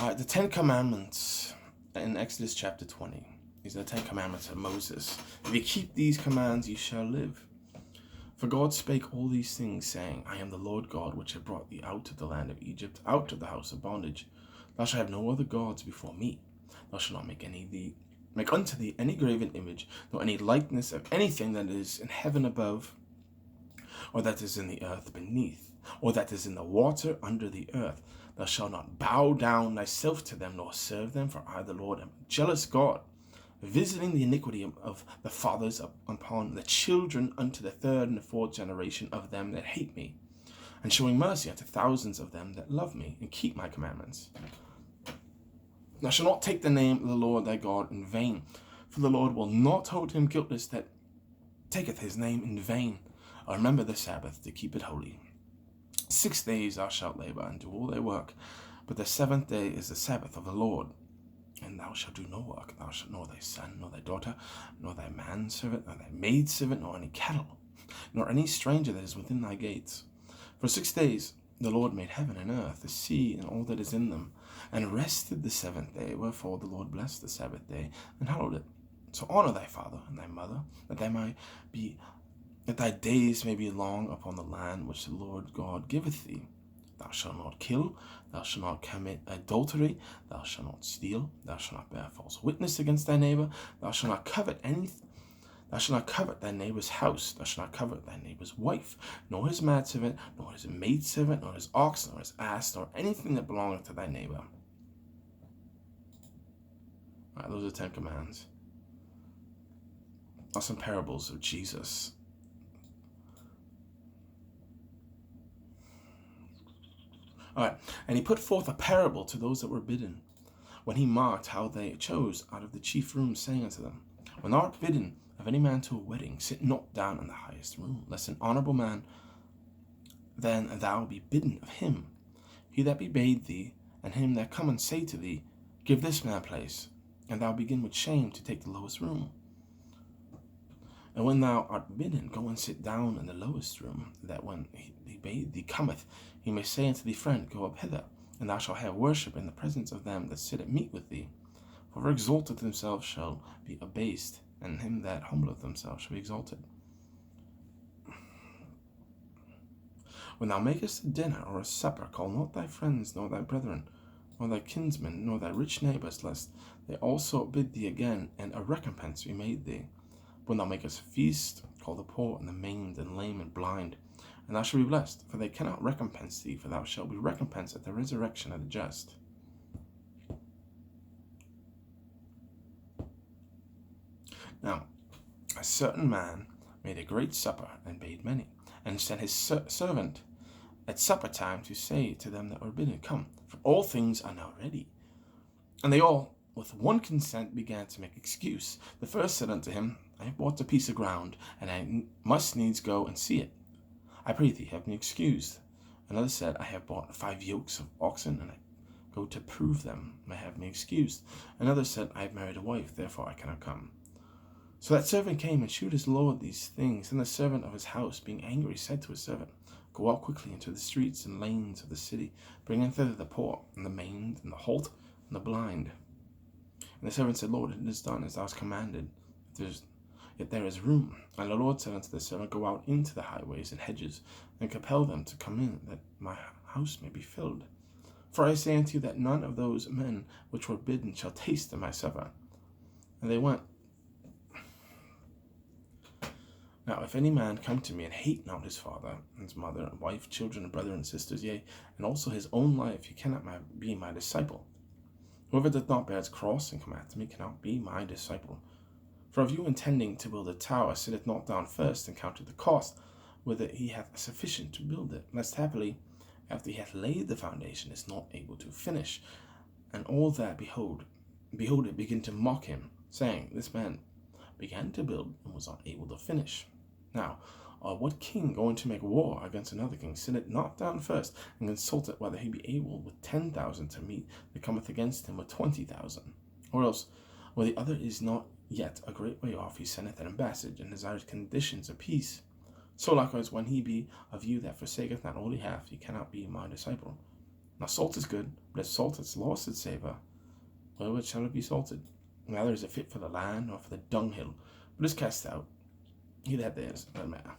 The Ten Commandments in Exodus chapter 20. These are the Ten Commandments of Moses. If you keep these commands, you shall live. For God spake all these things, saying, I am the Lord God, which have brought thee out of the land of Egypt, out of the house of bondage. Thou shalt have no other gods before me. Thou shalt not make unto thee any graven image, nor any likeness of anything that is in heaven above, or that is in the earth beneath, or that is in the water under the earth. Thou shalt not bow down thyself to them, nor serve them, for I, the Lord, am a jealous God, visiting the iniquity of the fathers upon the children unto the third and the fourth generation of them that hate me, and showing mercy unto thousands of them that love me and keep my commandments. Thou shalt not take the name of the Lord thy God in vain, for the Lord will not hold him guiltless that taketh his name in vain. I remember the Sabbath to keep it holy. 6 days thou shalt labor and do all thy work, but the seventh day is the Sabbath of the Lord. And thou shalt do no work, thou shalt nor thy son, nor thy daughter, nor thy manservant, nor thy maidservant, nor any cattle, nor any stranger that is within thy gates. For 6 days the Lord made heaven and earth, the sea, and all that is in them, and rested the seventh day. Wherefore the Lord blessed the Sabbath day, and hallowed it. So honor thy father and thy mother, that thy days may be long upon the land which the Lord God giveth thee. Thou shalt not kill, thou shalt not commit adultery, thou shalt not steal, thou shalt not bear false witness against thy neighbor, thou shalt not covet thou shalt not covet thy neighbor's house, thou shalt not covet thy neighbor's wife, nor his manservant, nor his maidservant, nor his ox, nor his ass, nor anything that belongeth to thy neighbor. All right, those are the 10 commands. Are some parables of Jesus. All right, and he put forth a parable to those that were bidden, when he marked how they chose out of the chief rooms, saying unto them, When thou art bidden of any man to a wedding, sit not down in the highest room, lest an honorable man then thou be bidden of him. He that be bade thee, and him that come and say to thee, Give this man place, and thou begin with shame to take the lowest room. And when thou art bidden, go and sit down in the lowest room, that when he bade thee cometh, he may say unto thee, Friend, go up hither, and thou shalt have worship in the presence of them that sit at meat with thee. For exalted themselves shall be abased, and him that humbleth himself shall be exalted. When thou makest a dinner or a supper, call not thy friends, nor thy brethren, nor thy kinsmen, nor thy rich neighbors, lest they also bid thee again, and a recompense be made thee. When thou makest a feast, call the poor, and the maimed, and lame, and blind, and thou shalt be blessed, for they cannot recompense thee, for thou shalt be recompensed at the resurrection of the just. Now, a certain man made a great supper, and bade many, and sent his servant at supper time to say to them that were bidden, Come, for all things are now ready. And they all, with one consent, began to make excuse. The first said unto him, I have bought a piece of ground, and I must needs go and see it. I pray thee, have me excused. Another said, I have bought 5 yokes of oxen, and I go to prove them. May have me excused. Another said, I have married a wife, therefore I cannot come. So that servant came and shewed his lord these things. And the servant of his house, being angry, said to his servant, Go out quickly into the streets and lanes of the city, bring in thither the poor, and the maimed, and the halt, and the blind. And the servant said, Lord, it is done as thou hast commanded, yet there is room. And the Lord said unto the servant, Go out into the highways and hedges, and compel them to come in, that my house may be filled. For I say unto you that none of those men which were bidden shall taste of my supper. And they went. Now, if any man come to me and hate not his father, and his mother, and wife, children, and brother, and sisters, yea, and also his own life, he cannot be my disciple. Whoever doth not bear his cross and come after me cannot be my disciple. For if you intending to build a tower sitteth not down first and counted the cost, whether he hath sufficient to build it, lest happily, after he hath laid the foundation, is not able to finish, and all that behold it, begin to mock him, saying, This man began to build and was not able to finish. Now, what king going to make war against another king sitteth not down first and consulteth whether he be able with 10,000 to meet that cometh against him with 20,000? Or else, where the other is not yet a great way off, he sendeth an ambassage and desireth conditions of peace. So likewise, when he be of you that forsaketh not all he hath, he cannot be my disciple. Now salt is good, but if salt has lost its savour, wherewith shall it be salted? Neither is it fit for the land, nor for the dunghill, but is cast out. He that there is, doesn't matter.